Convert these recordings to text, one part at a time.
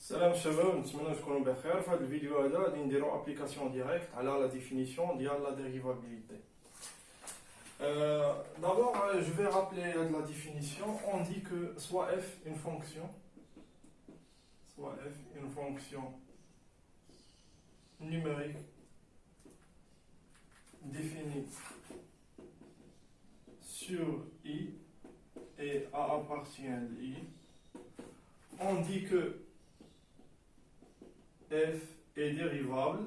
السلام الشباب، نتمنى تكونوا بخير. في هذا الفيديو هذا غادي نديرو ابليكاسيون ديريكت على لا ديفينيسيون ديال لا dérivabilité. D'abord, je vais rappeler la définition. On dit que soit f une fonction numérique définie sur i et a appartient à i. On dit que f est dérivable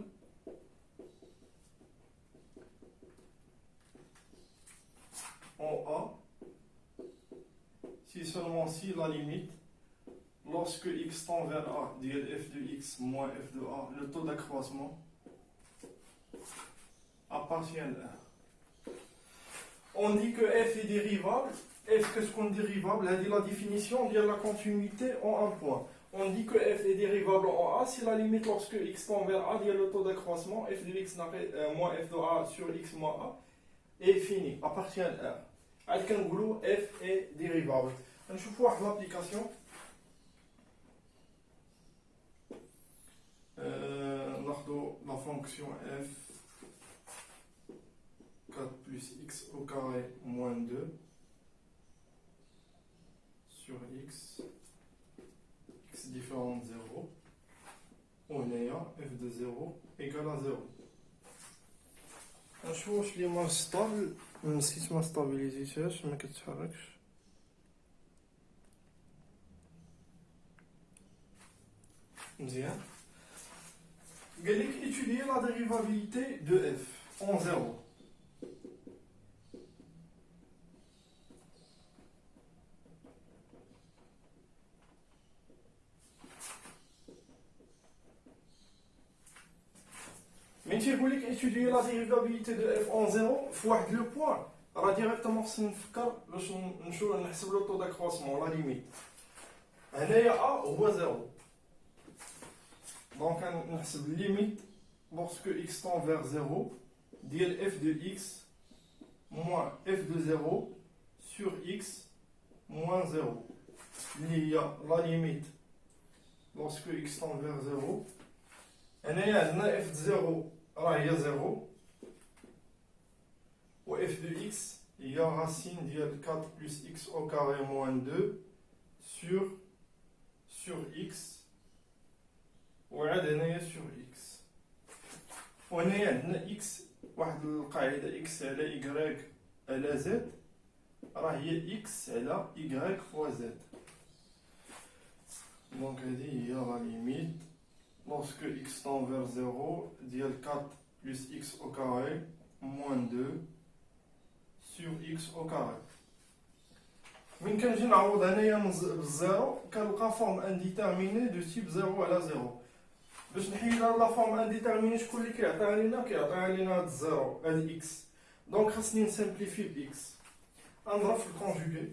en a si seulement si la limite lorsque x tend vers a d'égale f de x moins f de a, le taux d'accroissement appartient à R. On dit que f est dérivable. F, qu'est-ce qu'on est dérivable? C'est la définition de la continuité en un point. On dit que f est dérivable en a si la limite lorsque x tend vers a dit le taux d'accroissement f de x moins f de a sur x moins a est fini, appartient à R. Alors qu'on dit f est dérivable. On va voir l'application. La fonction f 4 plus x au carré moins 2 sur x différent de 0 on est à f de 0 égale à 0. نشوف لي ما ستابل نسيت ما ستابيليزيتهاش ما كتحركش. مزيان. قال لك étudier la dérivabilité de f en 0. Mais tu voulais étudier la dérivabilité de f en 0, il faut le point. Alors directement, si on نحسب le taux d'accroissement, la limite. هنايا a هو 0. Donc on نحسب limite lorsque x tend vers 0 ديال f de x moins f de 0 sur x moins 0. Il y a la limite lorsque x tend vers 0. هنايا عندنا f de 0 راه هي 0 و f de x هي racine ديال 4 plus x au carré moins 2 sur x وعاد هنايا sur x. وهنايا عندنا x واحد القاعدة x على y على z راه هي x على y fois z. دونك هذه هي لا ليميت lorsque x tend vers 0, dial 4 plus x au carré moins 2 sur x au carré. من كنجي نعوض هنايا بالزيرو كنلقى فورم انديتيرميني دو تيب 0 على 0. باش نحيد لا فورم انديتيرميني شكون اللي كيعطيها لينا؟ كيعطيها لينا هاد الزيرو هاد اكس. دونك خاصني نسامبليفي باكس. نضرب في الكونجوغي.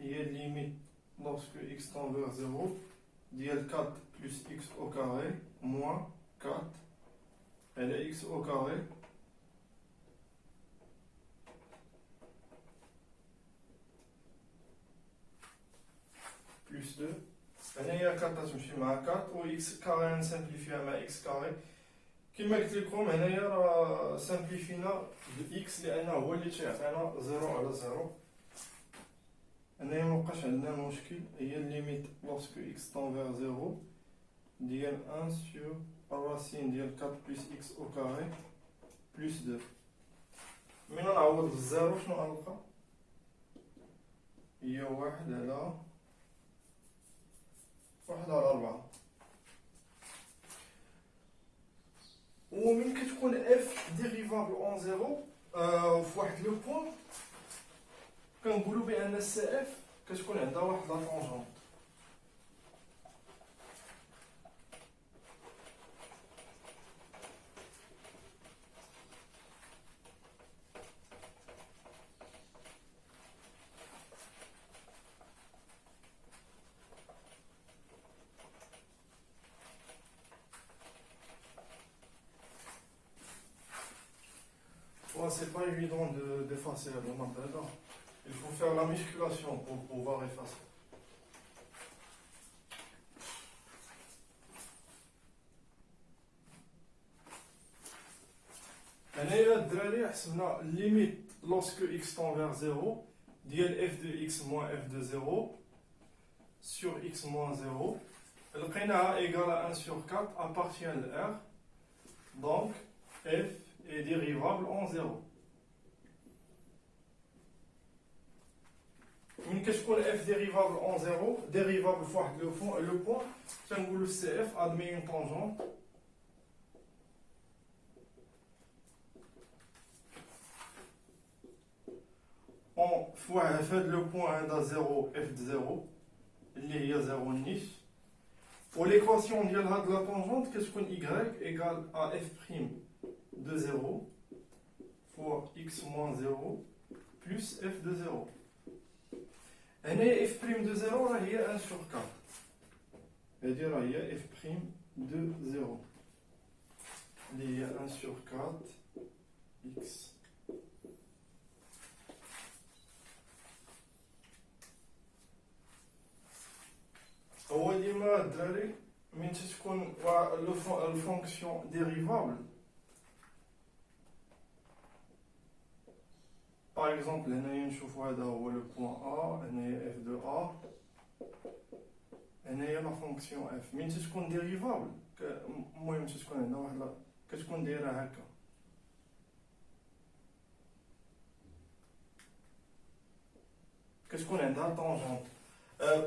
Il y a limite lorsque x tend vers 0, dial 4 plus x au carré moins 4, elle est x au carré plus 2. Il y a 4 تمشي مع 4 و x carré نسامبليفيها مع x carré. كما قلت لكم هنايا راه سامبليفينا x لأنه هو اللي تيعطينا 0 على 0. هنايا مبقاش عندنا مشكل. هي الليميت lorsque x tend vers 0 ديال 1 sur الراسين ديال 4 plus x au carré plus 2. من نعوض بالزيرو شنو غنلقى؟ هي 1 على 4. ومن كتكون f dérivable en 0 في واحد لو بوين كنقولوا بان سي اف كتكون عندها واحد لا طونجونت. fois, c'est pas évident d'effacer la demande d'accord. Il faut faire la musculation pour pouvoir effacer. هنايا الدراري حسبنا limite lorsque x tend vers 0 ديال f de x moins f de 0 sur x moins 0 لقيناها égale à 1 sur 4 appartient à R, donc f est dérivable en 0. من كتكون f dérivable en 0 dérivable فواحد le point تنقولو CF admet une tangente en فواحد فهاد لو بوين هذا 0 f de 0 اللي هي 0 نيش. L'équation de la tangente, qu'est-ce qu'on y égale à f' de 0 fois x moins 0 plus f de 0. Et f' de 0, il y a 1 sur 4. C'est-à-dire il y a f' de 0. Il y a 1 sur 4 x. هو ديما الدراري من تكون الفونكسيون ديريفابل باغ اكزومبل هنايا نشوفو هذا هو لو بوين ا هنايا اف دو ا هنايا لا فونكسيون اف من تكون ديريفابل المهم تكون عندنا واحد كتكون دايره هكا كتكون عندها طونجونت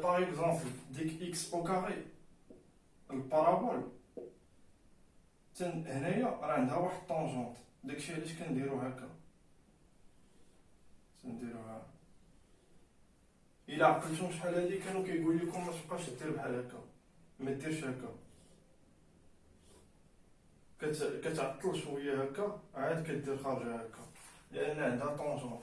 par exemple, ديك x au carré البارابول هنايا راه عندها واحد طونجونت داكشي علاش كنديرو هكا تنديروها الا عقلتو شحال هادي كانوا كيقول لكم ما تبقاش دير بحال هكا ما ديرش هكا كتعطل شويه هكا عاد كدير خارجه هكا لان عندها طونجونت